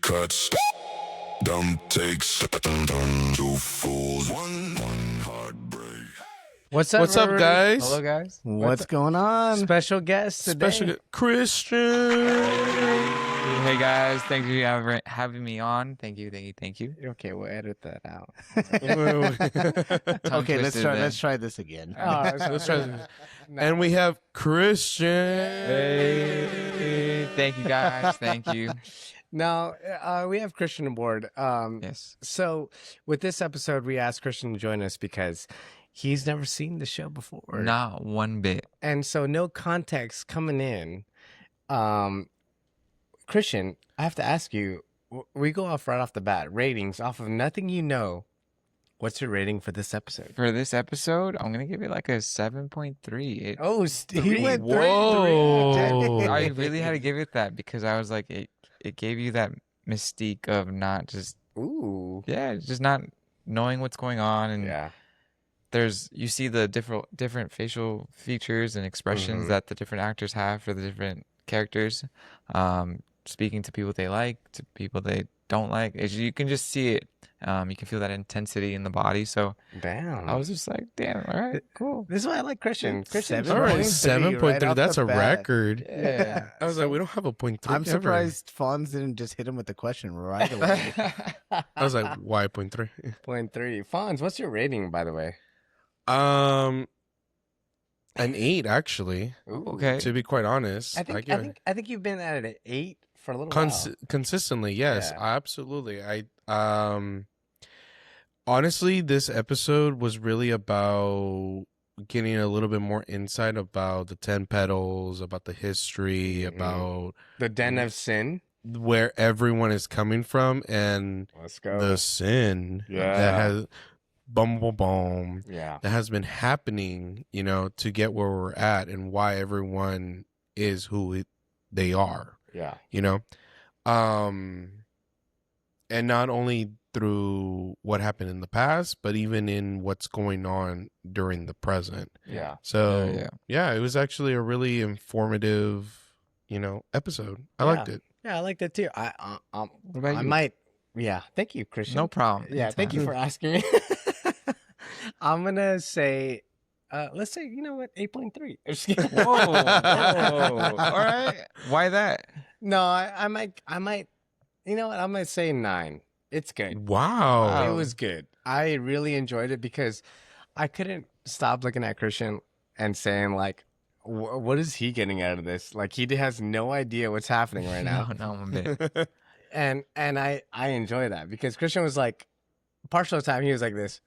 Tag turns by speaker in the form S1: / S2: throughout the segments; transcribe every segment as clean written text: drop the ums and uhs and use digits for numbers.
S1: Cuts, dumb takes, two fools, one heartbreak.
S2: What's up,
S3: guys?
S2: Hello, guys.
S4: What's going on?
S2: Special guest today.
S3: Christian.
S5: Hey guys, thank you for having me on. Thank you.
S2: Okay, we'll edit that out.
S4: Okay, let's try this again.
S3: Let's try this. And we have Christian.
S5: Hey, thank you guys. Thank you.
S2: Now, we have Christian aboard.
S5: Yes.
S2: So, with this episode, we asked Christian to join us because he's never seen the show before.
S5: Not one bit.
S2: And so, no context coming in. Christian, I have to ask you, we go off right off the bat, ratings off of nothing you know. What's your rating for this episode?
S5: For this episode, I'm gonna give it like a 7.3.
S2: Oh, he went
S3: Whoa.
S2: 3.
S5: I really had to give it that because I was like, it gave you that mystique of not just just not knowing what's going on, and you see the different facial features and expressions that the different actors have for the different characters, speaking to people they like, to people they don't like. You can just see it. You can feel that intensity in the body. So
S2: damn,
S5: I was just like, damn, all right, cool.
S2: This is why I like Christian. Christian,
S3: All right, 7.3.
S4: Right
S3: That's a record.
S5: Yeah.
S3: I was like, we don't have a 0.3.
S4: I'm surprised Fonz didn't just hit him with the question right away.
S3: I was like, why 0.3?
S2: 0.3. Fonz, what's your rating, by the way?
S3: An 8, actually.
S2: Ooh.
S5: Okay.
S3: To be quite honest,
S2: I think you've been at an 8 for a little while.
S3: Consistently, yes,
S2: Yeah.
S3: absolutely. Honestly, this episode was really about getting a little bit more insight about the 10 petals, about the history, about
S2: The Den of Sin.
S3: where everyone is coming from, and
S2: Let's go.
S3: the sin
S2: Yeah.
S3: that has boom
S2: Yeah.
S3: that has been happening, to get where we're at, and why everyone is who they are,
S2: Yeah.
S3: and not only through what happened in the past, but even in what's going on during the present.
S2: Yeah.
S3: So yeah, it was actually a really informative, episode. I liked it.
S2: Yeah, I liked it too.
S5: What about
S2: I
S5: you?
S2: might. Yeah. Thank you, Christian.
S5: No problem.
S2: Yeah. Thank you for asking me. I'm gonna say, let's say, you know what, 8.3. I'm just kidding.
S5: Whoa. All right. Why that?
S2: No, I might. You know what? I'm gonna say 9. It's good.
S3: Wow.
S2: It was good. I really enjoyed it because I couldn't stop looking at Christian and saying like, what is he getting out of this? Like he has no idea what's happening right now.
S5: No, one bit.
S2: And I enjoy that because Christian was like, partial time he was like this.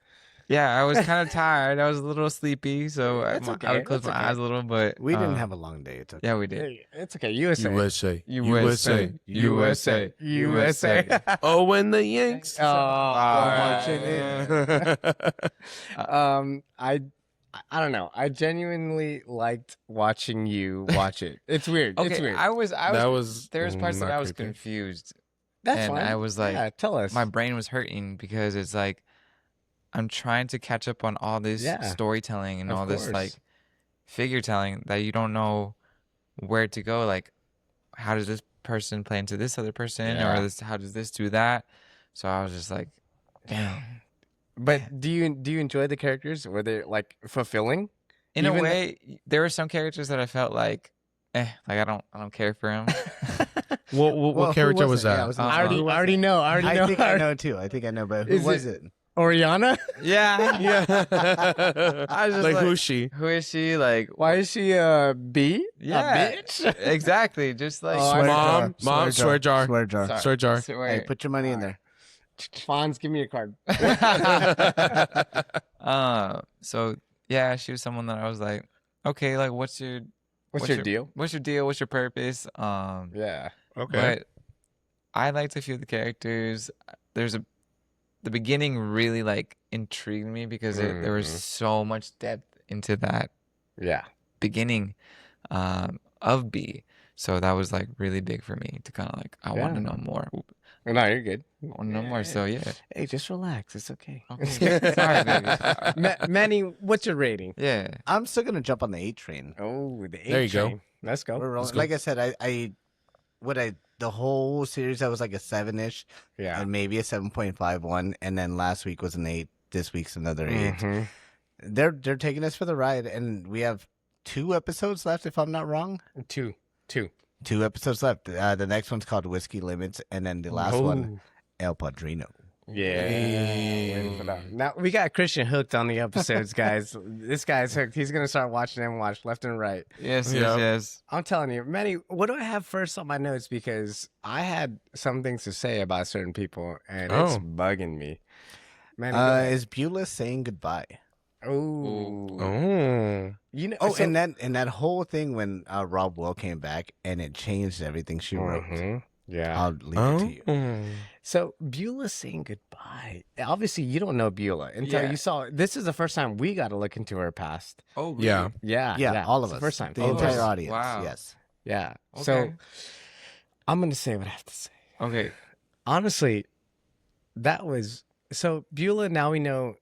S5: Yeah, I was kind of tired. I was a little sleepy, so I would close my eyes a little, but
S4: We didn't have a long day. It's okay.
S5: yeah, we did.
S2: Hey, it's okay. USA.
S5: USA.
S3: Oh, when the Yanks.
S2: Oh, watching it. I don't know. I genuinely liked watching you watch it. It's weird.
S5: Okay,
S2: It's weird.
S5: there was parts that
S3: not
S5: I was
S3: creepy.
S5: confused.
S2: That's
S5: and
S2: fine.
S5: I was like,
S2: yeah, tell us.
S5: my brain was hurting because it's like I'm trying to catch up on all this storytelling and
S2: Of
S5: all this
S2: course.
S5: like figure telling that you don't know where to go. Like, how does this person play into this other person,
S2: Yeah.
S5: or how does this do that? So I was just like, damn.
S2: But do you enjoy the characters? Were they like fulfilling?
S5: In a
S2: Even
S5: way, there were some characters that I felt like I don't care for him.
S3: What
S4: Well,
S3: character
S4: who
S3: was
S4: it? Yeah,
S3: that?
S4: I was gonna
S2: I
S4: say,
S2: already
S4: who was
S2: already
S4: it?
S2: know. I already
S4: I
S2: know.
S4: think I know too. I think I know, but who
S2: Is
S4: was it?
S2: Oriana?
S5: Yeah.
S3: Yeah.
S5: I was just
S3: Like, who's she?
S5: Who is she? Like,
S2: Why is she a B?
S5: Yeah.
S2: A bitch?
S5: exactly. Just like,
S2: Oh, I
S3: Mom, swear jar.
S4: Swear jar.
S5: Sorry.
S3: Swear jar.
S5: Swear.
S4: Hey, put your money in there.
S2: Fonz, give me a card.
S5: So yeah, she was someone that I was like, okay, like, what's your
S2: deal?
S5: What's your deal? What's your purpose?
S2: Yeah.
S3: Okay.
S5: But I liked a few of the characters. The beginning really like intrigued me because there was so much depth into that
S2: Yeah.
S5: beginning of B. So that was like really big for me to kind of like, I want to know more.
S2: No, you're good.
S5: I want to know more. So yeah.
S2: Hey, just relax. It's okay.
S5: Okay. Sorry, baby.
S2: Manny, what's your rating?
S5: Yeah.
S4: I'm still gonna jump on the 8 train.
S2: Oh, the 8
S3: There you go.
S2: train. Let's go.
S4: We're rolling.
S3: Let's go.
S4: Like I said, I what I the whole series that was like a 7-ish,
S2: Yeah.
S4: and maybe a 7.51, and then last week was an 8. This week's another 8.
S2: Mhm.
S4: They're taking us for the ride, and we have 2 episodes left, if I'm not wrong.
S2: Two.
S4: 2 episodes left. The next one's called Whiskey Limits, and then the last one,
S2: Ooh.
S4: El Padrino.
S2: Yeah.
S3: Hey.
S2: Waiting for that. Now we got Christian hooked on the episodes, guys. This guy's hooked. He's gonna start watching them watch left and right.
S5: Yes,
S3: Yeah.
S5: yes.
S2: I'm telling you, Manny, what do I have first on my notes? Because I had some things to say about certain people, and it's
S3: Oh.
S2: bugging me. Manny,
S4: Is Beulah saying goodbye?
S3: Oh.
S2: You know,
S4: Oh,
S2: so-
S4: and that whole thing when Rob Will came back and it changed everything she wrote.
S2: Mhm. Yeah.
S4: I'll leave it to you.
S3: Oh.
S2: So Beulah's saying goodbye. Obviously, you don't know Beulah until
S5: Yeah.
S2: you saw. This is the first time we got to look into her past.
S5: Oh,
S3: Yeah.
S2: Yeah,
S4: Yeah, all
S2: It's
S4: of
S2: the
S4: us.
S2: first time.
S4: The
S2: All of
S4: entire
S2: us.
S4: audience.
S5: Wow.
S4: Yes.
S2: Yeah.
S5: Okay.
S2: So I'm gonna say what I have to say.
S5: Okay.
S2: Honestly, that was so Beulah. Now we know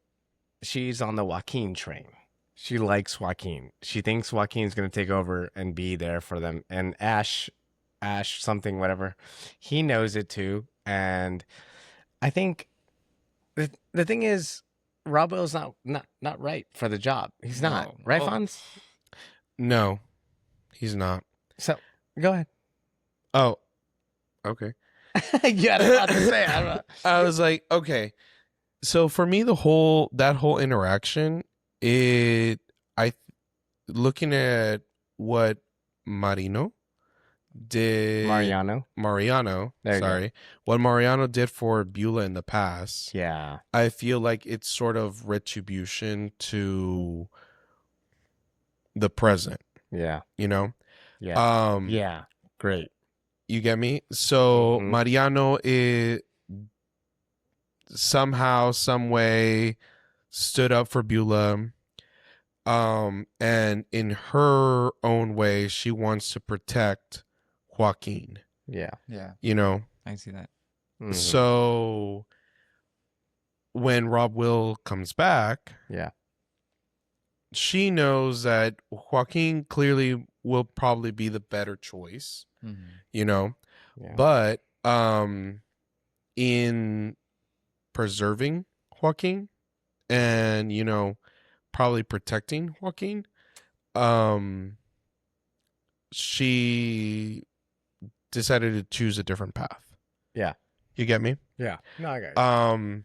S2: she's on the Joaquin train. She likes Joaquin. She thinks Joaquin's gonna take over and be there for them. And Ash something, whatever, he knows it too. And I think the thing is, Rob Will's not right for the job. He's not.
S5: No.
S2: Right,
S5: Well-
S2: Fonz?
S3: No, he's not.
S2: So go ahead.
S3: Oh, okay.
S2: You had a lot to say. I don't know.
S3: I was like, okay. So for me, that whole interaction, looking at what Mariano did,
S2: Mariano. There you go.
S3: sorry, what Mariano did for Beulah in the past,
S2: Yeah.
S3: I feel like it's sort of retribution to the present,
S2: Yeah.
S3: you know?
S2: Yeah. Yeah. Great.
S3: You get me? So
S2: Mhm.
S3: Mariano is somehow, some way stood up for Beulah. And in her own way, she wants to protect Joaquin,
S2: Yeah.
S5: Yeah,
S3: you know?
S5: I see that.
S2: Mhm.
S3: So when Rob Will comes back,
S2: Yeah.
S3: she knows that Joaquin clearly will probably be the better choice, you know?
S2: Yeah.
S3: But in preserving Joaquin and, you know, probably protecting Joaquin, she decided to choose a different path.
S2: Yeah.
S3: You get me?
S2: Yeah. No, I got you.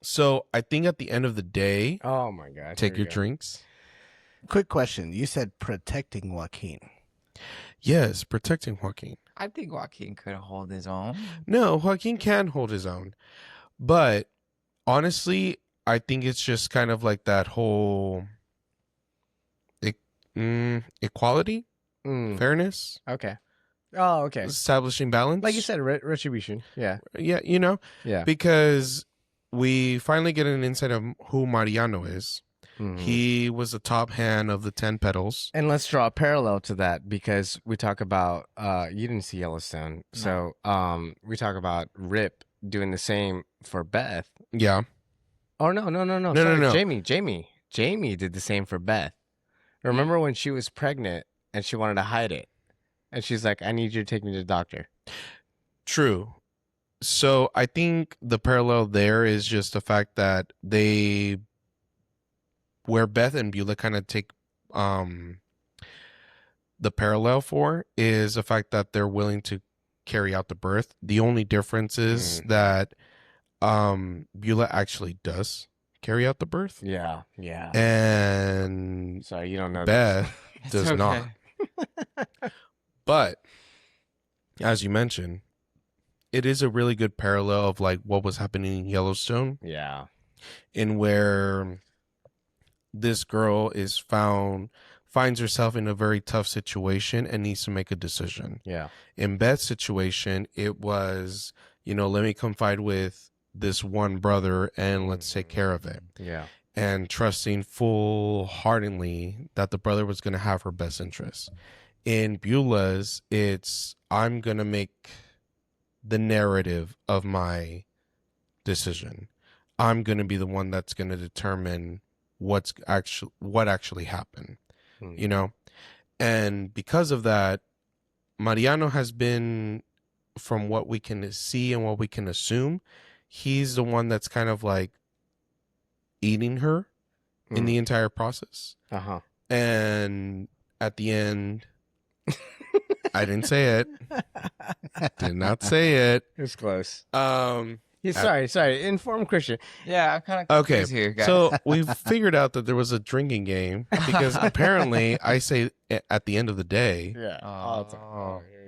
S3: So I think at the end of the day,
S2: Oh my god.
S3: take
S2: Here
S3: your
S2: we go.
S3: drinks.
S4: Quick question. You said protecting Joaquin.
S3: Yes, protecting Joaquin.
S5: I think Joaquin could hold his own.
S3: No, Joaquin can hold his own. But honestly, I think it's just kind of like that whole equality, fairness,
S2: Okay. Oh, okay.
S3: establishing balance.
S2: Like you said, retribution. Yeah.
S3: Yeah, you know,
S2: Yeah.
S3: because we finally get an insight of who Mariano is.
S2: Mhm.
S3: He was the top hand of the 10 petals.
S2: And let's draw a parallel to that because we talk about you didn't see Yellowstone. So we talk about Rip doing the same for Beth.
S3: Yeah.
S2: Oh no.
S3: No,
S2: Sorry,
S3: no.
S2: Jamie did the same for Beth. Remember when she was pregnant and she wanted to hide it? And she's like, I need you to take me to the doctor.
S3: True. So I think the parallel there is just the fact that where Beth and Beulah kind of take the parallel for is the fact that they're willing to carry out the birth. The only difference is that Beulah actually does carry out the birth,
S2: Yeah.
S3: and
S2: Sorry, you don't know
S3: Beth
S5: It's
S3: does
S5: okay.
S3: not. But as you mentioned, it is a really good parallel of like what was happening in Yellowstone,
S2: this. Yeah.
S3: in where this girl finds herself in a very tough situation and needs to make a decision.
S2: Yeah.
S3: In Beth's situation, it was, let me confide with this one brother and let's take care of it.
S2: Yeah.
S3: And trusting full-heartedly that the brother was going to have her best interests. In Beulah's, it's I'm going to make the narrative of my decision. I'm going to be the one that's going to determine what actually happened, And because of that, Mariano has been from what we can see and what we can assume, he's the one that's kind of like eating her in the entire process.
S2: Uh-huh.
S3: And at the end, I didn't say it. Did not say it.
S2: It's close.
S3: Yeah,
S2: Sorry. Inform Christian.
S5: Yeah, I'm kind of
S3: okay.
S5: here, guys.
S3: So we've figured out that there was a drinking game because apparently I say at the end of the day
S2: Yeah.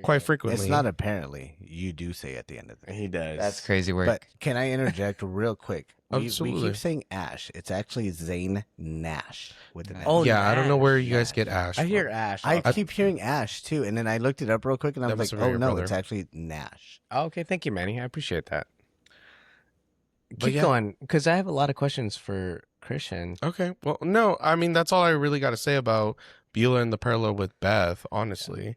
S3: quite frequently.
S4: It's not apparently. You do say at the end of the day.
S2: He does.
S5: That's crazy work.
S4: But can I interject real quick? We
S3: Absolutely.
S4: keep saying Ash. It's actually Zane Nash with an
S2: Oh,
S4: S.
S3: yeah, I don't know where you guys
S4: Nash.
S3: get Ash.
S2: I
S3: from.
S2: hear Ash.
S4: I keep hearing Ash too, and then I looked it up real quick, and I
S3: That
S4: was
S3: must
S4: like,
S3: have been
S4: "Oh
S3: your
S4: no,
S3: brother.
S4: it's actually Nash."
S2: Okay, thank you, Manny. I appreciate that.
S3: But
S2: Keep
S3: yeah.
S2: going, because I have a lot of questions for Christian.
S3: Okay. Well, no, I mean, that's all I really got to say about Beulah and the parallel with Beth, honestly.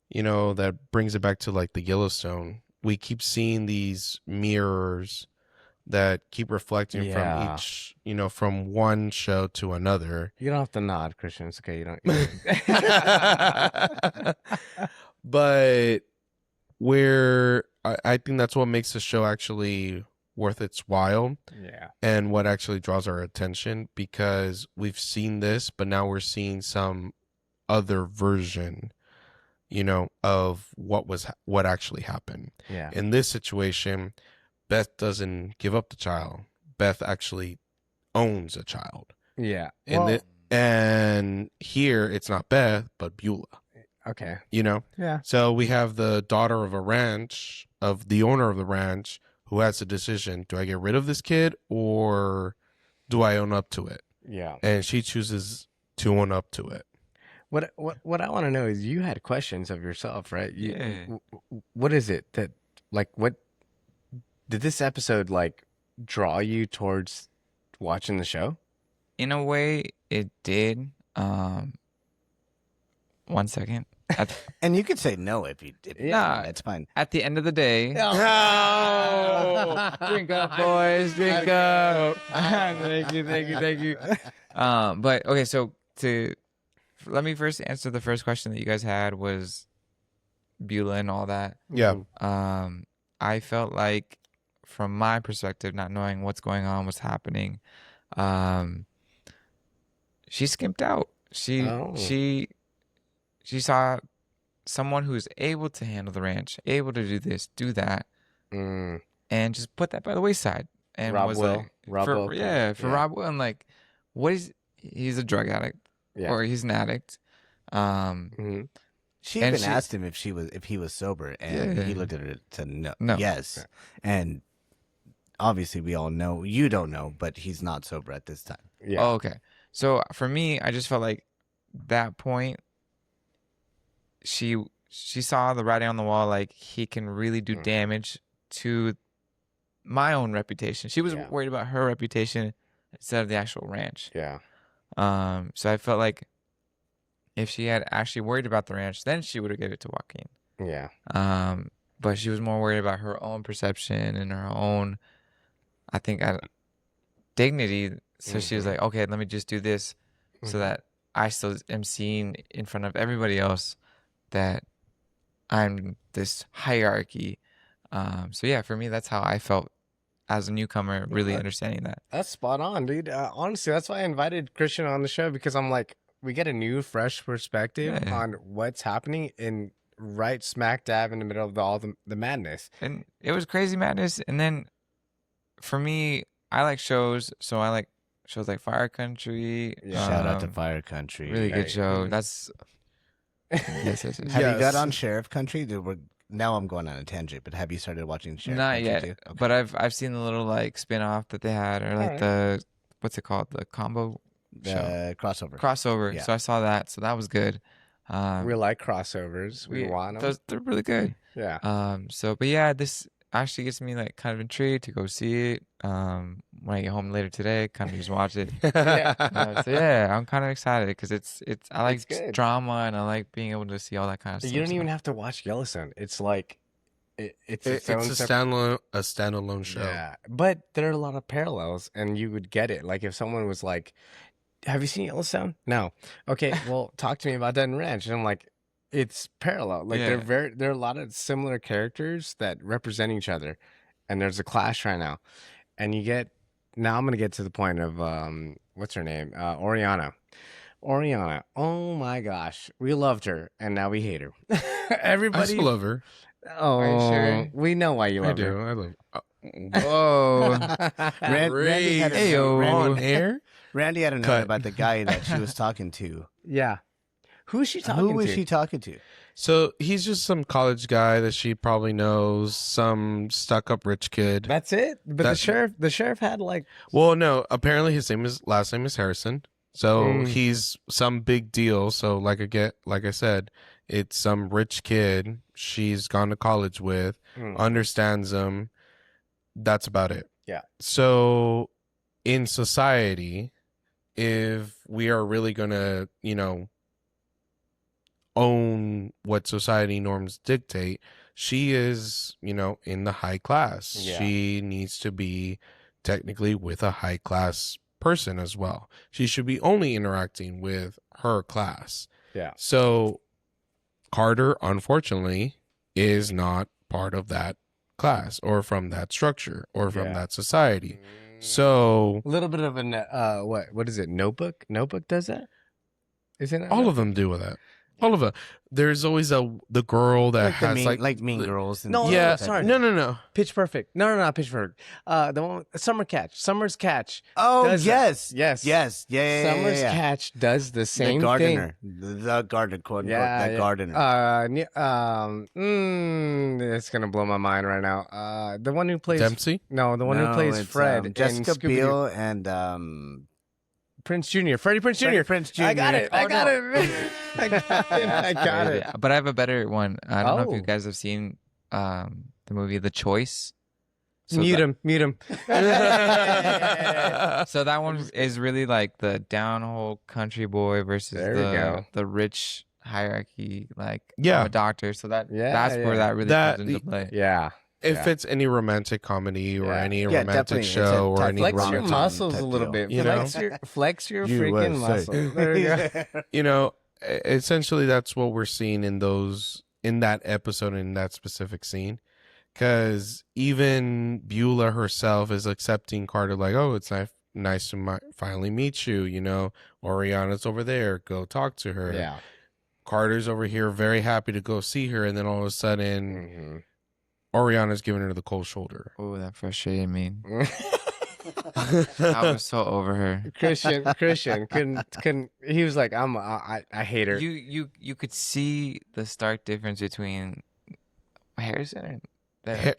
S3: You know, that brings it back to like the Yellowstone. We keep seeing these mirrors that keep reflecting from
S2: Yeah.
S3: each, from one show to another.
S2: You don't have to nod, Christian. It's okay. You don't.
S3: But I think that's what makes the show actually worth its while.
S2: Yeah.
S3: And what actually draws our attention, because we've seen this, but now we're seeing some other version, of what actually happened.
S2: Yeah.
S3: In this situation, Beth doesn't give up the child. Beth actually owns a child.
S2: Yeah.
S3: And here it's not Beth, but Beulah.
S2: Okay.
S3: Yeah. So we have the daughter of the owner of the ranch, who has a decision: do I get rid of this kid or do I own up to it?
S2: Yeah.
S3: And she chooses to own up to it.
S2: What I want to know is, you had questions of yourself, right?
S5: Yeah.
S2: What is it that, like, what did this episode like draw you towards watching the show?
S5: In a way, it did. 1 second.
S4: And you could say no if you did.
S5: Nah.
S4: That's fine.
S5: At the end of the day,
S2: Oh.
S5: drink up, boys, drink up. Thank you. But okay, so let me first answer the first question that you guys had, was Beulah and all that.
S3: Yeah.
S5: I felt like, from my perspective, not knowing what's going on, what's happening, she skimped out. She saw someone who's able to handle the ranch, able to do this, do that, and just put that by the wayside. And
S2: Rob
S5: was
S2: Will.
S5: like,
S2: Rob
S5: for,
S2: Will.
S5: yeah, for Rob Will, and like, he's a drug addict,
S2: Yeah.
S5: or he's an addict.
S2: Mhm.
S4: She
S5: And
S4: even
S5: she-
S4: asked him if he was sober, and
S5: Yeah.
S4: he looked at her to no.
S5: No.
S4: Yes, and obviously we all know you don't know, but he's not sober at this time.
S2: Yeah.
S5: Oh, okay. So for me, I just felt like that point, she saw the writing on the wall, like, he can really do damage to my own reputation. She was
S2: Yeah.
S5: worried about her reputation instead of the actual ranch.
S2: Yeah.
S5: So I felt like if she had actually worried about the ranch, then she would have given it to Joaquin.
S2: Yeah.
S5: But she was more worried about her own perception and her own, I think, dignity. So she was like, okay, let me just do this so that I still am seen in front of everybody else that I'm this hierarchy. So yeah, for me, that's how I felt as a newcomer, really understanding that.
S2: That's spot on, dude. Honestly, that's why I invited Christian on the show, because I'm like, we get a new, fresh perspective
S5: Yeah.
S2: on what's happening in right smack dab in the middle of all the madness.
S5: And it was crazy madness. And then for me, I like shows. So I like shows like Fire Country.
S2: Yeah.
S4: Shout out to Fire Country.
S5: Really good
S2: Right.
S5: show. That's yes.
S4: Have you
S3: Yes.
S4: got on Sheriff Country? Now I'm going on a tangent, but have you started watching Sheriff
S5: Not
S4: Country
S5: yet,
S4: too? Okay.
S5: but I've seen the little like spin-off that they had, or like
S2: Alright.
S5: the what's it called, the combo show
S4: The crossover.
S5: crossover.
S4: Yeah.
S5: So I saw that, so that was good.
S2: We like crossovers. We want them.
S5: They're really good.
S2: Yeah.
S5: So but yeah, this actually gets me like kind of intrigued to go see it. When I get home later today, kind of just watch it. So yeah, I'm kind of excited because it's I like
S2: It's good.
S5: drama, and I like being able to see all that kind of stuff.
S2: You don't
S5: so-
S2: even have to watch Yellowstone. It's like, it's
S3: It's
S2: its
S3: a
S2: own
S3: standalone show.
S2: Yeah, but there are a lot of parallels, and you would get it. Like if someone was like, "Have you seen Yellowstone?" No. Okay, well, talk to me about Dutton Ranch, and I'm like, it's parallel. Like
S5: Yeah.
S2: there are a lot of similar characters that represent each other, and there's a clash right now. And you get now. I'm gonna get to the point of what's her name? Oreana. Oreana. Oh my gosh, we loved her, and now we hate her.
S3: I
S2: Everybody.
S3: still love her.
S2: Oh,
S5: Are you sure?
S2: we know why you
S3: I
S2: love
S3: do.
S2: her.
S3: I love.
S5: Whoa.
S4: Randy had a
S5: Ayo.
S4: Randy,
S3: On air.
S4: Randy had a note
S3: Cut.
S4: about the guy that she was talking to.
S2: Yeah. Who's she talking to?
S4: Who was she talking to?
S3: So he's just some college guy that she probably knows, some stuck-up rich kid.
S2: That's it. But the sheriff had like.
S3: Well, no. Apparently, his last name is Harrison. So
S2: Mm.
S3: he's some big deal. So like I said, it's some rich kid she's gone to college with, understands him. That's about it.
S2: Yeah.
S3: So in society, if we are really gonna, own what society norms dictate, she is, in the high class.
S2: Yeah.
S3: She needs to be technically with a high class person as well. She should be only interacting with her class.
S2: Yeah.
S3: So Carter, unfortunately, is not part of that class or from that structure or from that society. So
S2: A little bit of a what is it? Notebook? Notebook does that? Isn't it?
S3: all of them do with that. All of them. There's always the girl that has
S4: like Mean Girls. And
S2: No,
S3: yeah.
S2: sorry.
S3: No.
S2: Pitch Perfect. No, not Pitch Perfect. The one Summer's Catch.
S4: Oh
S2: does
S4: yes,
S2: that. Yes.
S4: yeah.
S2: Summer's Catch does the same
S4: the
S2: thing.
S4: gardener, the gardener, quote unquote,
S2: Yeah,
S4: that gardener.
S2: It's gonna blow my mind right now. The one who plays
S3: Dempsey.
S2: No, the one who plays
S4: it's,
S2: Fred. in
S4: Jessica
S2: Scooby-Doo.
S4: Biel, and
S2: Prince Jr. Freddie Prinze Jr.
S4: Freddie Prinze Jr.
S2: I got it. I
S4: Oh,
S2: got
S4: no.
S2: it. I got it.
S5: Yeah, but I have a better one. I don't know if
S2: Oh.
S5: you guys have seen the movie The Choice. So
S2: Mute
S5: that-
S2: him.
S5: So that one is really like the down-hole country boy versus
S2: There we go.
S5: the rich hierarchy. Like,
S3: Yeah.
S5: I'm a doctor, so that's
S2: Yeah.
S5: where that really
S3: That-
S5: comes into play.
S2: Yeah.
S3: If
S2: Yeah.
S3: it's any romantic comedy or
S2: Yeah.
S3: any
S4: Yeah,
S3: romantic
S4: definitely. It's a
S3: show or
S4: type
S3: any
S2: Flex your
S4: rom-com
S2: muscles
S4: type
S2: a little
S4: deal.
S2: bit.
S3: You know?
S2: Flex your
S4: USA.
S2: freaking muscles. There you go.
S3: Essentially that's what we're seeing in that episode, in that specific scene, because even Beulah herself is accepting Carter, like, oh, it's nice to finally meet you, Oriana's over there, go talk to her.
S2: Yeah.
S3: Carter's over here very happy to go see her, and then all of a sudden Oriana's giving her the cold shoulder.
S5: Oh, that frustrated me. I was so over her.
S2: Christian couldn't he was like, I hate her.
S5: You could see the stark difference between Harrison and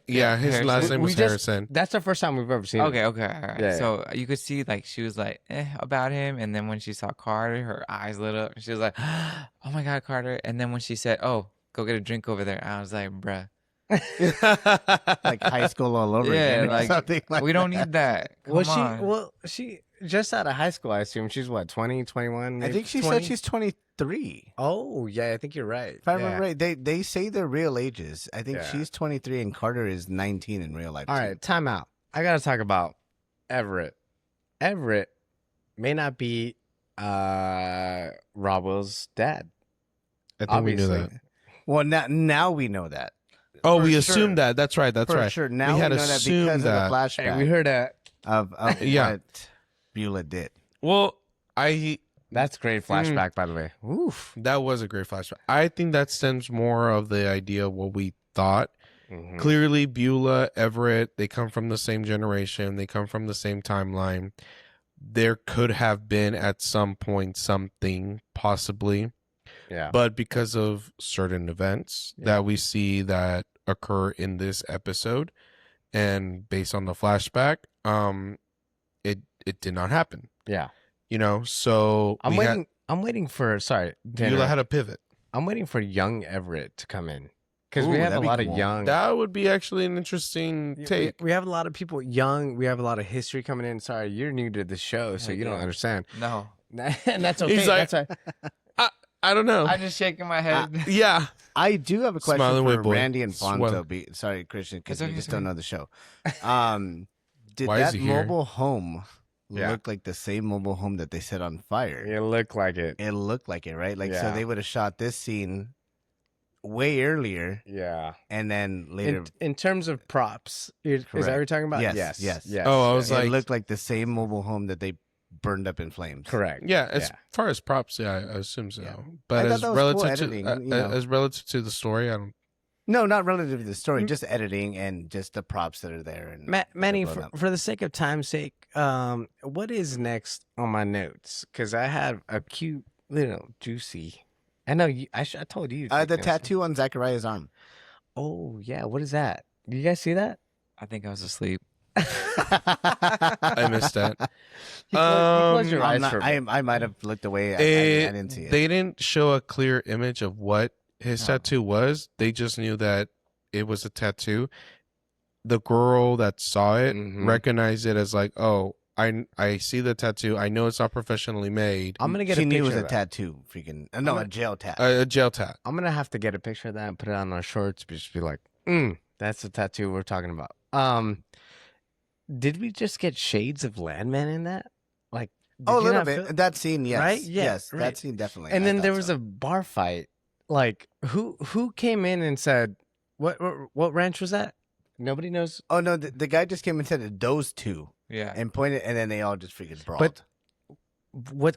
S3: Yeah, his
S5: Harrison.
S3: last name was Harrison.
S2: That's the first time we've ever seen
S5: Okay,
S2: it.
S5: all right.
S2: Yeah,
S5: So you could see like she was like about him, and then when she saw Carter, her eyes lit up. She was like, "Oh my God, Carter!" And then when she said, "Oh, go get a drink over there," I was like, "Bruh,
S4: like high school all over
S5: Yeah,
S4: again. or
S5: like,
S4: something like
S5: we don't
S4: that.
S5: need that." Come
S2: Was
S5: on.
S2: she just out of high school, I assume. She's what, 20, 21?
S4: I think she said she's 23.
S2: Oh, yeah, I think you're right.
S4: If I remember right, they say their real ages. I think
S2: Yeah.
S4: she's 23 and Carter is 19 in real life.
S2: All
S4: too.
S2: right, time out. I got to talk about Everett. Everett may not be Robwell's dad.
S3: I think we knew
S2: Obviously.
S3: that.
S4: Well, now we know that.
S3: Oh,
S4: For
S3: we
S4: sure.
S3: assumed that. That's right. That's
S4: For
S3: right.
S4: sure. Now
S3: We
S4: we,
S3: had
S4: know that
S3: assumed
S4: because
S3: that.
S4: of the flashback
S2: Hey, we heard a
S4: of
S3: Yeah.
S4: what Beulah did.
S3: Well,
S2: that's great flashback, by the way. Oof.
S3: that was a great flashback. I think that stems more of the idea of what we thought.
S2: Mhm.
S3: Clearly, Beulah, Everett, they come from the same generation. They come from the same timeline. There could have been at some point something, possibly,
S2: Yeah.
S3: but because of certain events that we see that occur in this episode, and based on the flashback, it did not happen.
S2: Yeah.
S3: So
S2: I'm
S3: we
S2: waiting. I'm waiting for. Sorry,
S3: Beulah had a pivot.
S2: I'm waiting for young Everett to come in because
S4: Ooh,
S2: we have a
S4: that'd be
S2: lot
S4: cool.
S2: of young.
S3: That would be actually an interesting take.
S2: We have a lot of people young. We have a lot of history coming in. Sorry, you're new to the show, so you don't understand.
S5: No,
S2: And that's okay.
S3: He's like,
S2: that's
S3: I don't know.
S5: I'm just shaking my head.
S3: Yeah.
S4: I do have a question
S3: Smiling
S4: for
S3: white boy.
S4: Randy and Fonzo.
S3: Swell.
S4: Sorry, Christian, because
S5: It's okay,
S4: you just
S5: it's
S4: don't
S5: okay.
S4: know the show. Did
S3: Why is
S4: that
S3: he here?
S4: mobile home
S2: Yeah.
S4: look like the same mobile home that they set on fire?
S2: you look like it.
S4: It looked like it, right? Like, so
S2: Yeah.
S4: they would have shot this scene way earlier,
S2: Yeah.
S4: and then later.
S2: In terms of props, is that what you're talking about?
S4: Yes, yes.
S3: Oh, I was
S4: It
S3: like,
S4: looked like the same mobile home that they burned up in flames.
S2: Correct.
S3: yeah. As far as props, yeah, I assume so.
S4: Yeah.
S3: But
S4: I thought
S3: as
S4: that was cool
S3: relative
S4: editing,
S3: to
S4: you know.
S3: as relative to the story, I don't.
S4: No, not relative to the story, just editing and just the props that are there. And
S2: Manny,
S4: they're blown up.
S2: for the sake of time's sake, what is next on my notes? Because I have a cute little juicy. I know you. I told you.
S4: The tattoo on Zachariah's arm.
S2: Oh yeah, what is that? Do you guys see that?
S5: I think I was asleep.
S3: I missed that.
S2: You close your eyes
S4: I'm not-
S2: for a bit.
S4: I might have looked away. I didn't see it.
S3: They didn't show a clear image of what his tattoo was. They just knew that it was a tattoo. The girl that saw it recognized it as like, oh, I see the tattoo. I know it's not professionally made.
S2: I'm gonna get
S4: She
S2: a
S4: knew
S2: picture
S4: it was
S2: of
S4: a
S2: that.
S4: tattoo. Freaking no, a jail tat.
S3: A gel tat.
S2: I'm gonna have to get a picture of that and put it on our shorts. Just be like, that's the tattoo we're talking about. Did we just get shades of Landman in that? Like, did
S4: A
S2: you
S4: little
S2: not
S4: bit.
S2: feel-
S4: That scene, yes,
S2: Right? Yeah,
S4: yes,
S2: right.
S4: that scene definitely.
S2: And
S4: I
S2: then
S4: thought
S2: there was
S4: so.
S2: a bar fight. Like, who came in and said, what ranch was that? Nobody knows.
S4: Oh no, the guy just came and said those two
S5: Yeah.
S4: and pointed, and then they all just freaking brawled.
S2: But what?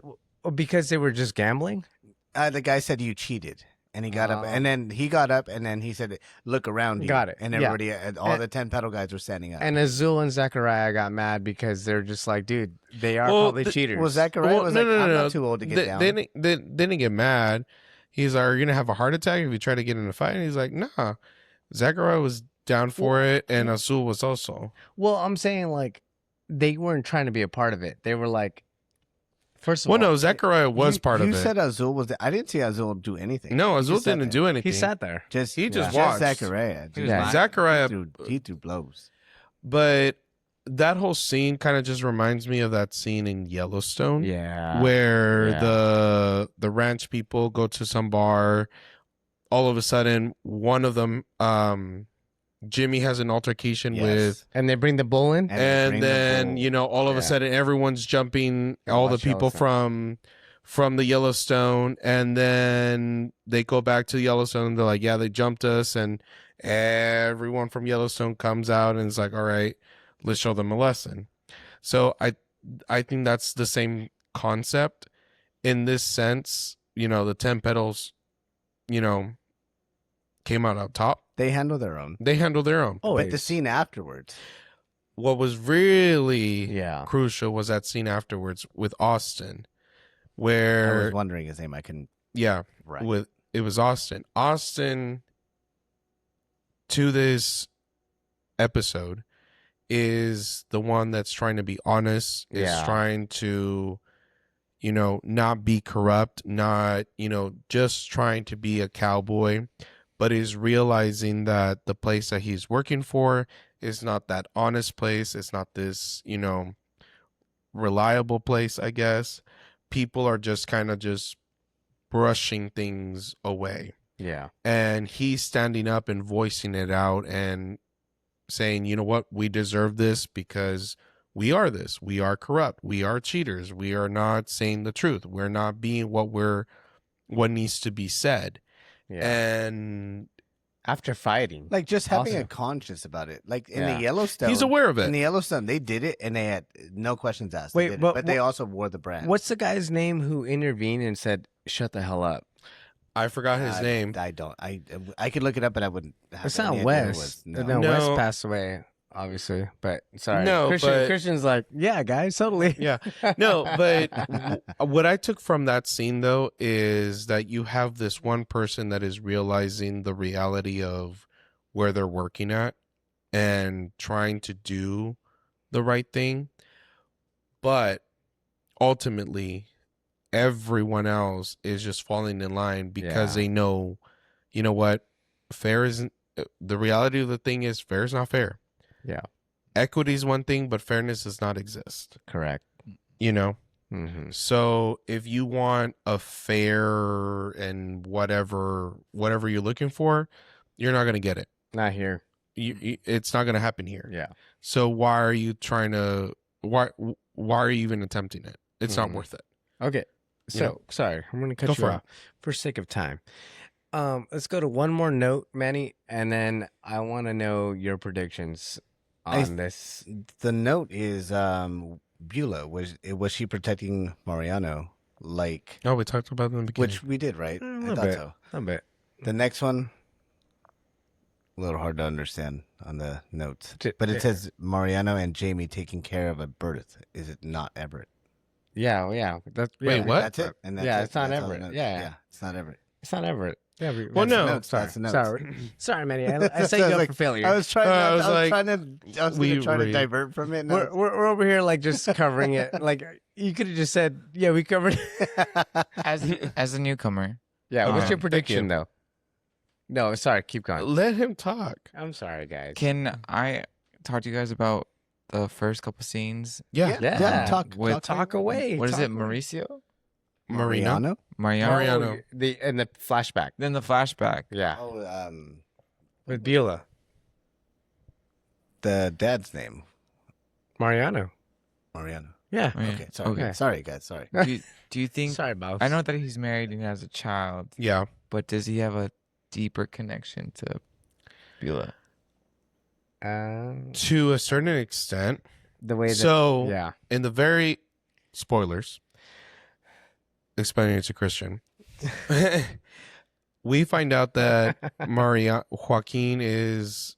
S2: Because they were just gambling.
S4: The guy said you cheated, and he got up, and then he got up, and then he said, "Look around you."
S2: Got it.
S4: And
S2: Yeah.
S4: everybody, all the 10 pedal guys were standing up.
S2: And Azul and Zachariah got mad because they're just like, dude, they are probably cheaters.
S4: Well, Zachariah was like, "I'm not too old to get down."
S3: They didn't get mad. He's like, "Are you gonna have a heart attack if you try to get in a fight?" And he's like, "Nah." Zachariah was down for it, and Azul was also.
S2: Well, I'm saying like they weren't trying to be a part of it. They were like, first of
S3: Well,
S2: all,
S3: no, Zachariah was part of
S4: You
S3: it.
S4: said Azul was. I didn't see Azul do anything.
S3: No,
S4: He
S3: Azul
S4: just sat
S3: didn't
S4: there.
S3: do anything.
S2: he sat there.
S3: He just
S4: Just
S3: watched.
S4: Zachariah.
S5: He was
S2: Yeah.
S5: lying.
S3: Zachariah,
S4: He threw blows.
S3: but that whole scene kind of just reminds me of that scene in Yellowstone.
S2: Yeah.
S3: Where
S2: Yeah.
S3: the ranch people go to some bar. All of a sudden, one of them, Jimmy, has an altercation with,
S2: And they bring the bull in.
S4: And
S3: and
S4: bring the
S3: then
S4: bull.
S3: all of a
S2: Yeah.
S3: sudden everyone's jumping, all the
S2: watch
S3: people
S2: Yellowstone.
S3: from the Yellowstone, and then they go back to Yellowstone. And they're like, yeah, they jumped us, and everyone from Yellowstone comes out and is like, all right, let's show them a lesson. So I think that's the same concept in this sense. The 10 pedals, came out up top.
S4: They handle their own.
S3: They handle their own.
S2: Oh,
S4: But the scene afterwards.
S3: What was really
S2: Yeah.
S3: crucial was that scene afterwards with Austin,
S4: I
S3: where
S4: was wondering his name. I couldn't.
S3: yeah,
S4: Right.
S3: it was Austin. Austin to this episode is the one that's trying to be honest, is
S2: Yeah.
S3: trying to not be corrupt, not just trying to be a cowboy, but is realizing that the place that he's working for is not that honest place. It's not this, reliable place, I guess. People are just kind of just brushing things away.
S2: Yeah.
S3: And he's standing up and voicing it out and saying, you know what, we deserve this because we are this. We are corrupt. We are cheaters. We are not saying the truth. We're not being what needs to be said.
S2: Yeah.
S3: And
S2: After fighting.
S4: Like just having
S2: Awesome.
S4: a conscience about it. Like in
S2: Yeah.
S4: the Yellowstone.
S3: he's aware of
S4: In
S3: it.
S4: the Yellowstone, they did it and they had no questions asked. They
S2: Wait,
S4: did it.
S2: but
S4: But they also wore the brand.
S2: What's the guy's name who intervened and said, "Shut the hell up"?
S3: I forgot his name.
S4: I don't. I could look it up, but I wouldn't. Have
S2: It's
S4: any
S2: not
S4: idea who it
S2: Wes.
S4: was.
S2: No,
S4: No.
S3: No.
S2: Wes passed away, obviously. But sorry,
S3: No, but-
S2: Christian's like, yeah, guys, totally.
S3: Yeah. No, but what I took from that scene, though, is that you have this one person that is realizing the reality of where they're working at and trying to do the right thing. But ultimately, everyone else is just falling in line because
S2: Yeah.
S3: they know, you know what, fair isn't, the reality of the thing is fair is not fair.
S2: Yeah.
S3: Equity is one thing, but fairness does not exist.
S2: Correct. Mm-hmm.
S3: So if you want a fair and whatever you're looking for, you're not going to get it.
S2: Not here.
S3: It's not going to happen here.
S2: Yeah.
S3: So why are you trying to, why are you even attempting it? It's not
S2: Mhm.
S3: worth it.
S2: Okay. So
S3: Yeah.
S2: sorry, I'm going to cut
S3: Go
S2: you
S3: for it.
S2: off for sake of time. Let's go to one more note, Manny, and then I want to know your predictions on this.
S4: The note is Beulah. Was she protecting Mariano? Like,
S3: Oh, we talked about it in the beginning.
S4: which we did, right?
S2: A
S4: I
S2: little
S4: thought
S2: bit.
S4: so.
S2: A bit.
S4: The next one, a little hard to understand on the notes,
S2: J-
S4: but
S2: yeah.
S4: it says Mariano and Jamie taking care of a birth. Is it not Everett?
S2: Yeah. That's
S3: Wait,
S2: yeah.
S3: what?
S4: That's it. And that's
S2: Yeah,
S4: it.
S2: it's not
S4: That's all the
S2: Everett.
S4: notes.
S2: Yeah.
S4: it's not Everett.
S2: It's not Everett. Yeah.
S3: Well,
S4: That's the
S3: no.
S4: notes.
S2: Sorry.
S4: That's the notes.
S2: Sorry, Manny. I set
S4: I
S2: you
S4: was
S2: up
S4: like-
S2: for failure.
S4: I was trying.
S3: I was like,
S4: I was
S3: we
S4: gonna try to
S3: read.
S4: divert from it. and
S2: We're over here like just covering it. Like you could have just said, yeah, we covered it.
S5: As a newcomer,
S2: Yeah, what's your
S3: Thank
S2: prediction
S3: you.
S2: though? No, sorry, keep going.
S3: Let him talk.
S2: I'm sorry, guys.
S5: can I talk to you guys about the first couple scenes?
S3: Yeah.
S2: Yeah.
S5: With-
S2: Talk away.
S5: What is
S2: talk
S5: it,
S2: away.
S5: Mauricio?
S3: Marino.
S5: Mariano?
S3: Mariano.
S2: In the flashback.
S5: Then the flashback.
S2: Yeah,
S4: Oh,
S2: with Beulah.
S4: the dad's name,
S2: Mariano.
S4: Mariano.
S2: Yeah.
S5: Oh, yeah.
S4: Okay, sorry.
S2: Okay.
S4: Sorry, guys. Sorry.
S5: Do you think?
S2: Sorry, boss.
S5: I know that he's married and has a child,
S3: Yeah.
S5: but does he have a deeper connection to Beulah?
S3: To a certain extent.
S2: The way that.
S3: So,
S2: yeah.
S3: in the very spoilers, explaining it to Christian, we find out that Joaquin is,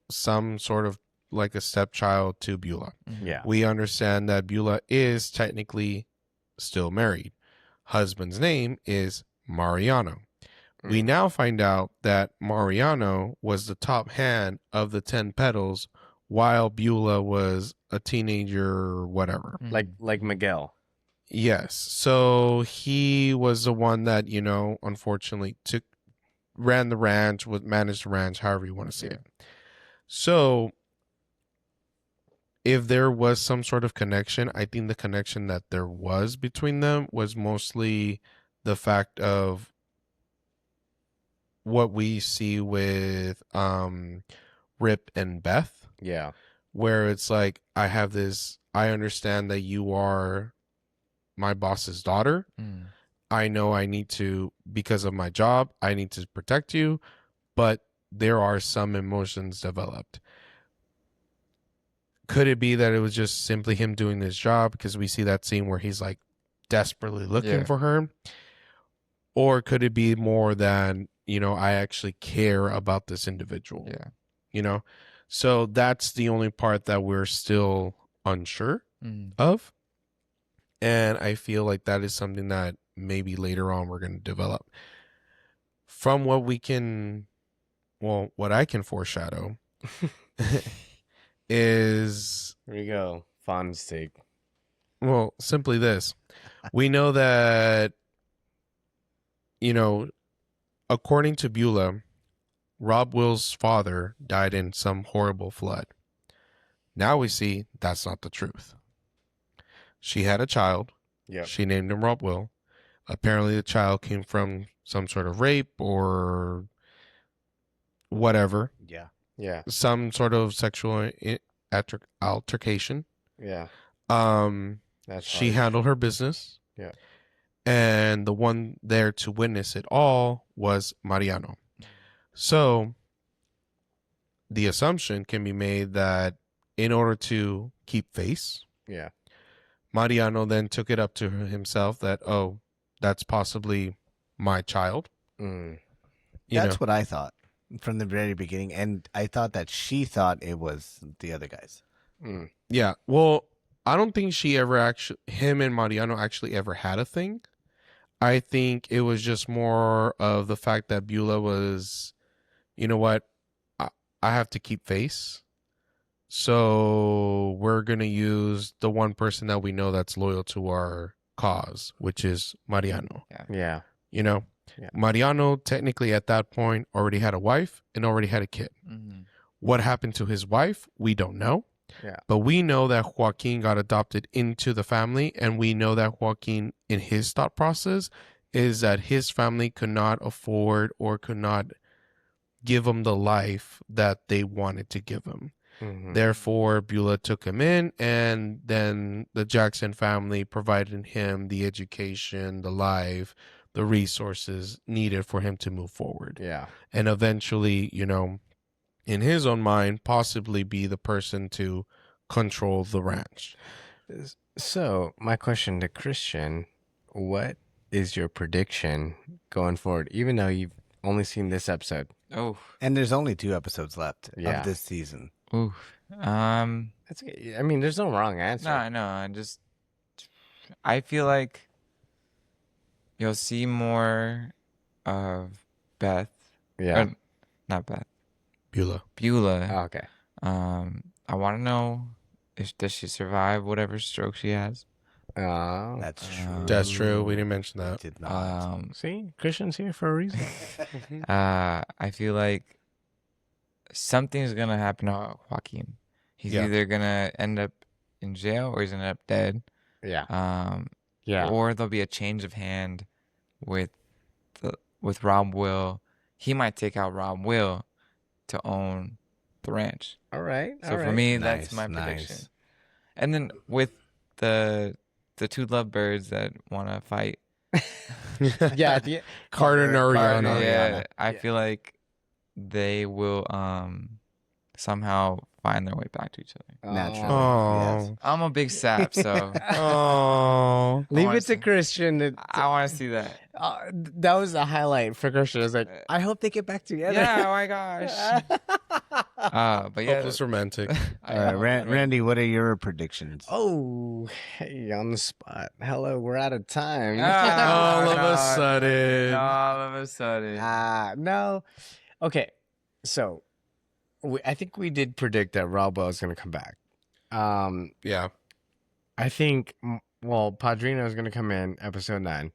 S3: some sort of like a stepchild to Beulah.
S2: Yeah.
S3: We understand that Beulah is technically still married. Husband's name is Mariano. We now find out that Mariano was the top hand of the 10 petals while Beulah was a teenager or whatever.
S2: Like Miguel.
S3: Yes. So he was the one that, unfortunately ran the ranch, managed the ranch, however you want to say it. So if there was some sort of connection, I think the connection that there was between them was mostly the fact of what we see with Rip and Beth,
S2: Yeah.
S3: where it's like, I understand that you are my boss's daughter.
S5: Mm.
S3: I know I need to, because of my job, I need to protect you, but there are some emotions developed. Could it be that it was just simply him doing his job, because we see that scene where he's like desperately looking for her? Or could it be more than, I actually care about this individual?
S5: Yeah.
S3: So that's the only part that we're still unsure of. And I feel like that is something that maybe later on we're going to develop. From what I can foreshadow is,
S2: Here you go. Fawn's sake.
S3: simply this. We know that, according to Beulah, Rob Will's father died in some horrible flood. Now we see that's not the truth. She had a child.
S2: Yeah.
S3: She named him Rob Will. Apparently the child came from some sort of rape or whatever.
S4: Yeah.
S2: Yeah.
S3: Some sort of sexual altercation.
S2: Yeah. That's
S3: She
S2: harsh.
S3: handled her business.
S2: Yeah.
S3: And the one there to witness it all was Mariano. So the assumption can be made that in order to keep face,
S2: Yeah.
S3: Mariano then took it up to himself that, oh, that's possibly my child.
S2: Mm.
S4: That's what I thought from the very beginning, and I thought that she thought it was the other guys.
S2: Mm.
S3: Yeah. Well, I don't think him and Mariano actually ever had a thing. I think it was just more of the fact that Beulah was, you know what, I have to keep face. So we're going to use the one person that we know that's loyal to our cause, which is Mariano.
S2: Yeah.
S3: Yeah. Mariano technically at that point already had a wife and already had a kid. What happened to his wife, we don't know.
S2: Yeah.
S3: But we know that Joaquin got adopted into the family, and we know that Joaquin, in his thought process, is that his family could not afford or could not give him the life that they wanted to give him.
S2: Mhm.
S3: Therefore, Beulah took him in, and then the Jackson family provided him the education, the life, the resources needed for him to move forward.
S2: Yeah.
S3: And eventually, you know, in his own mind, possibly be the person to control the ranch.
S2: So, my question to Christian, what is your prediction going forward, even though you've only seen this episode?
S5: Oh,
S4: And there's only 2 episodes left
S2: Yeah.
S4: of this season.
S5: ooh.
S2: That's okay. I mean, there's no wrong answer.
S5: No, I know. I feel like you'll see more of Beth.
S2: Yeah.
S5: Or, not Beth.
S3: Beulah.
S5: Beulah.
S2: Oh, okay.
S5: I want to know does she survive whatever stroke she has.
S4: That's true.
S3: That's true. We didn't mention
S4: We
S3: that.
S4: did not.
S2: See, Christian's here for a reason.
S5: I feel like something's gonna happen to Joaquin. He's
S3: Yeah.
S5: either gonna end up in jail or he's gonna end up dead.
S2: Yeah. Yeah.
S5: Or there'll be a change of hand with Rob Will. He might take out Rob Will to own the ranch.
S2: All right.
S5: So for me, that's
S4: Nice,
S5: my prediction.
S4: nice.
S5: And then with the 2 lovebirds that want to fight,
S2: Yeah.
S3: Carter and Oreana.
S5: yeah, I feel like they will somehow find their way back to each other.
S4: Naturally.
S3: Oh.
S4: Yes.
S5: I'm a big sap, so
S3: Oh.
S2: Leave
S5: wanna
S2: it to
S5: see-
S2: Christian.
S5: I want to see that.
S2: That was a highlight for Christian. I was like, I hope they get back together.
S5: Yeah, oh my gosh. But yeah,
S3: Hopeless romantic.
S4: All right, Randy, what are your predictions?
S2: Oh, hey, on the spot. Hello, we're out of time.
S5: Ah,
S3: All of
S5: no,
S3: a sudden.
S5: all of a sudden.
S2: No. Okay, so I think we did predict that Rob Bell is going to come back.
S3: Yeah.
S2: I think, Padrino is going to come in episode 9,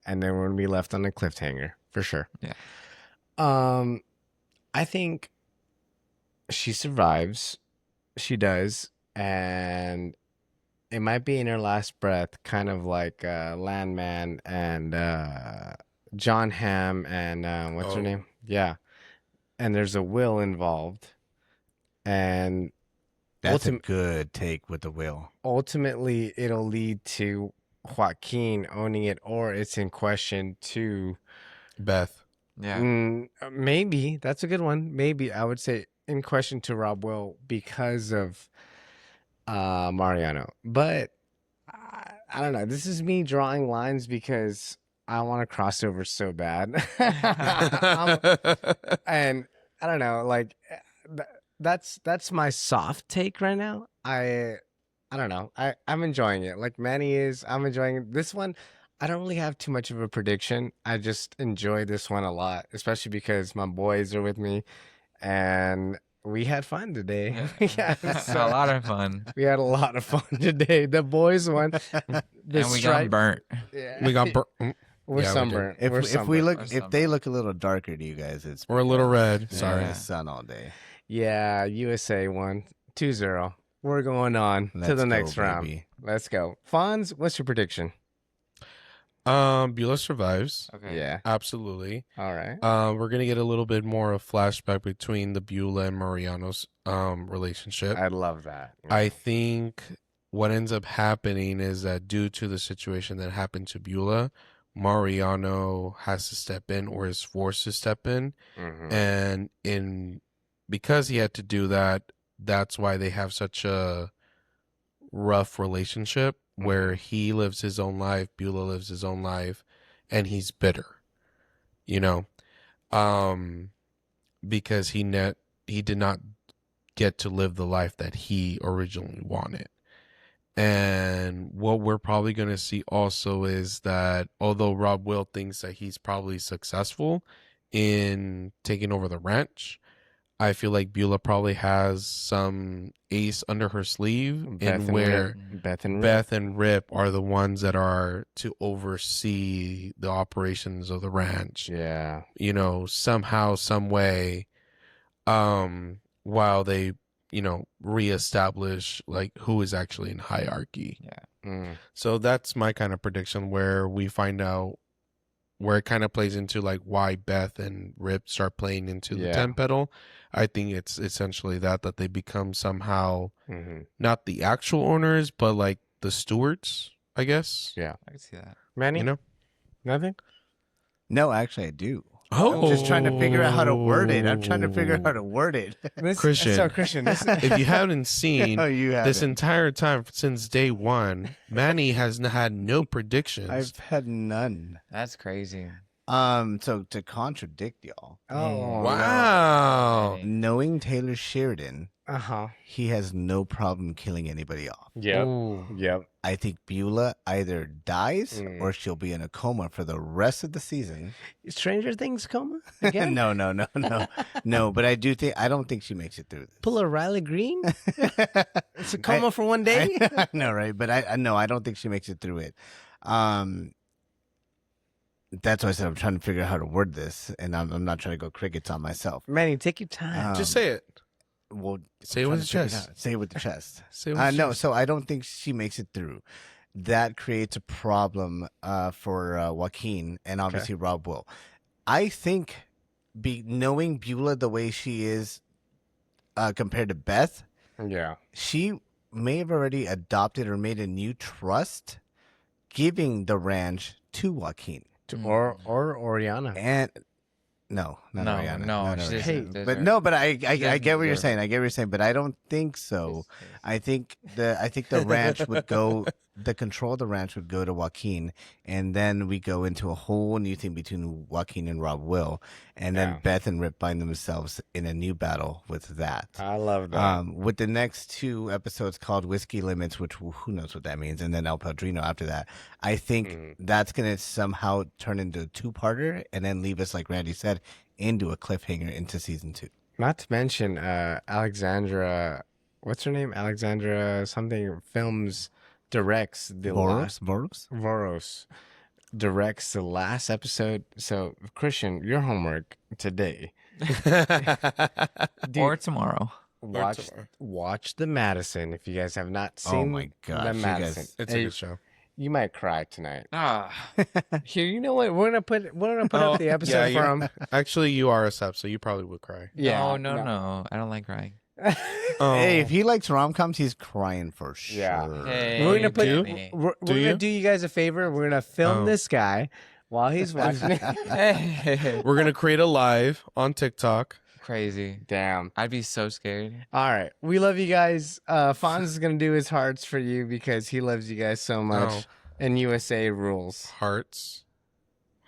S2: and then we're going to be left on a cliffhanger for sure.
S5: Yeah.
S2: I think she survives. She does, and it might be in her last breath, kind of like Landman and John Hamm and what's her
S3: Oh.
S2: name? Yeah, and there's a will involved, and
S4: That's a good take with the will.
S2: ultimately it'll lead to Joaquin owning it, or it's in question to
S3: Beth.
S5: Yeah.
S2: maybe that's a good one. Maybe I would say in question to Rob Will because of Mariano, but I don't know. This is me drawing lines because I want a crossover so bad. And I don't know, like that's my soft take right now. I don't know. I'm enjoying it. Like Manny is. I'm enjoying it. This one. I don't really have too much of a prediction. I just enjoy this one a lot, especially because my boys are with me, and we had fun today.
S5: Yeah.
S2: So
S5: a lot of fun.
S2: we had a lot of fun today. The boys won.
S5: And we got burnt.
S2: Yeah.
S3: We got we're
S2: We're
S3: Yeah, we
S2: sunburned.
S4: If
S2: We're
S4: we
S2: sunburned.
S4: look,
S5: Or
S4: if
S5: something.
S4: they look a little darker to you guys, it's
S3: a little red.
S4: yeah,
S3: Sorry.
S4: the sun all day.
S2: Yeah, USA won 2-0. We're going on to
S4: Let's
S2: the
S4: go,
S2: next round.
S4: baby.
S2: Let's go. Fonz, what's your prediction?
S3: Beulah survives.
S5: Okay.
S2: Yeah.
S3: Absolutely.
S2: All right.
S3: We're gonna get a little bit more of flashback between the Beulah and Mariano's relationship.
S2: I love that.
S3: I think what ends up happening is that due to the situation that happened to Beulah, Mariano has to step in or is forced to step in.
S2: Mhm.
S3: And because he had to do that, that's why they have such a rough relationship where he lives his own life, Beulah lives his own life, and he's bitter, because he did not get to live the life that he originally wanted. And what we're probably going to see also is that although Rob Will thinks that he's probably successful in taking over the ranch, I feel like Beulah probably has some ace under her sleeve in where
S2: Beth and Rip.
S3: Beth and Rip are the ones that are to oversee the operations of the ranch.
S2: Yeah.
S3: Somehow, some way, while they, reestablish like who is actually in hierarchy.
S5: Yeah.
S2: Mm.
S3: So that's my kind of prediction where we find out where it kind of plays into like why Beth and Rip start playing into the
S2: Yeah.
S3: 10 pedal. I think it's essentially that they become somehow
S2: Mm-hmm.
S3: not the actual owners, but like the stewards, I guess.
S2: Yeah.
S5: I can see that.
S2: Manny? Nothing?
S4: No, actually, I do.
S3: Oh,
S4: I'm just trying to figure out how to word it. I'm trying to figure out how to word it.
S3: Christian.
S2: So Christian,
S3: If you haven't seen
S4: No, you
S3: this
S4: haven't.
S3: entire time since day one, Manny has had no predictions.
S4: I've had none.
S5: That's crazy.
S4: So to contradict y'all,
S2: oh
S3: Wow.
S4: knowing Taylor Sheridan,
S2: Uh-huh.
S4: he has no problem killing anybody off.
S2: Yep.
S5: Ooh.
S2: Yep.
S4: I think Beulah either dies
S2: Mm.
S4: or she'll be in a coma for the rest of the season.
S2: Stranger Things coma again?
S4: No. No, but I don't think she makes it through this.
S2: Pull a Riley Green? It's a coma for one day?
S4: I know, right? But I don't think she makes it through it. That's why I said I'm trying to figure out how to word this, and I'm not trying to go crickets on myself.
S2: Manny, take your time.
S3: Just say it.
S4: Well,
S3: Say it
S4: I'm
S3: with the
S4: trying to figure it
S3: chest.
S4: out. Say it with the chest.
S3: Say it with the
S4: No,
S3: chest.
S4: so I don't think she makes it through. That creates a problem for Joaquin and obviously Rob will. I think knowing Beulah the way she is compared to Beth,
S2: Yeah.
S4: she may have already adopted or made a new trust, giving the ranch to Joaquin.
S2: Or Oriana.
S4: And no, not
S5: No,
S4: Ariana.
S5: no, she
S4: Ariana.
S5: doesn't
S2: Hey,
S5: deserve-
S4: But no, but I
S5: doesn't
S4: get what you're
S5: deserve
S4: saying.
S5: it.
S4: I get what you're saying, but I don't think so. I think the ranch would go. The control of the ranch would go to Joaquin, and then we go into a whole new thing between Joaquin and Rob Will, and then
S2: Yeah.
S4: Beth and Rip find themselves in a new battle with that.
S2: I love that.
S4: With the next two episodes called Whiskey Limits, which who knows what that means, and then El Padrino after that, I think that's going to somehow turn into a two-parter and then leave us, like Randy said, into a cliffhanger into season 2.
S2: Not to mention Alexandra, what's her name? Alexandra something films, directs the last Voros directs the last episode. So Christian, your homework today. Dude,
S5: Or tomorrow.
S2: watch the Madison if you guys have not seen
S4: Oh my gosh,
S2: the
S4: you
S2: Madison.
S4: guys-
S3: It's a good show.
S2: You might cry tonight.
S5: Ah,
S2: Here, you know what? We're gonna put up the episode
S3: yeah,
S2: from.
S3: Actually, you are a sub, so you probably would cry.
S5: no. I don't like crying.
S3: Oh.
S4: Hey, if he likes rom-coms, he's crying for sure.
S2: Yeah.
S5: Hey,
S2: We're gonna put.
S5: Manny.
S2: We're
S3: Do
S2: gonna
S3: you?
S2: do you guys a favor. We're gonna film
S3: Oh.
S2: this guy while he's watching it.
S5: Hey.
S3: We're gonna create a live on TikTok.
S5: Crazy.
S2: Damn.
S5: I'd be so scared.
S2: All right, we love you guys. Fonz is gonna do his hearts for you because he loves you guys so much.
S3: Oh.
S2: And USA rules.
S3: Hearts,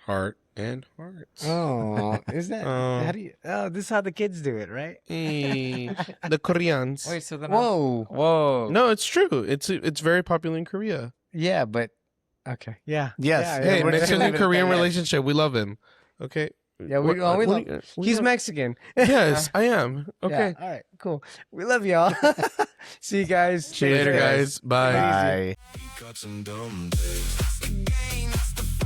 S3: heart, and hearts.
S2: Oh, is that?
S3: Oh.
S2: How do you? Oh, this is how the kids do it, right?
S3: Eh, the Koreans.
S5: Wait, so then
S2: Whoa.
S5: Whoa.
S3: No, it's true. It's very popular in Korea.
S2: Yeah, but okay. Yeah.
S4: Yes.
S2: Yeah,
S3: Hey,
S4: we're just gonna leave
S3: Mexican
S4: it at
S3: Korean
S4: that, yes.
S3: relationship. We love him. Okay.
S2: Yeah, we love. He's Mexican.
S3: Yes, I am. Okay.
S2: Yeah, all right. Cool. We love y'all. See you guys.
S3: Later, guys. Bye.
S4: Bye.
S1: Cuts and dumb days. It's the game, it's the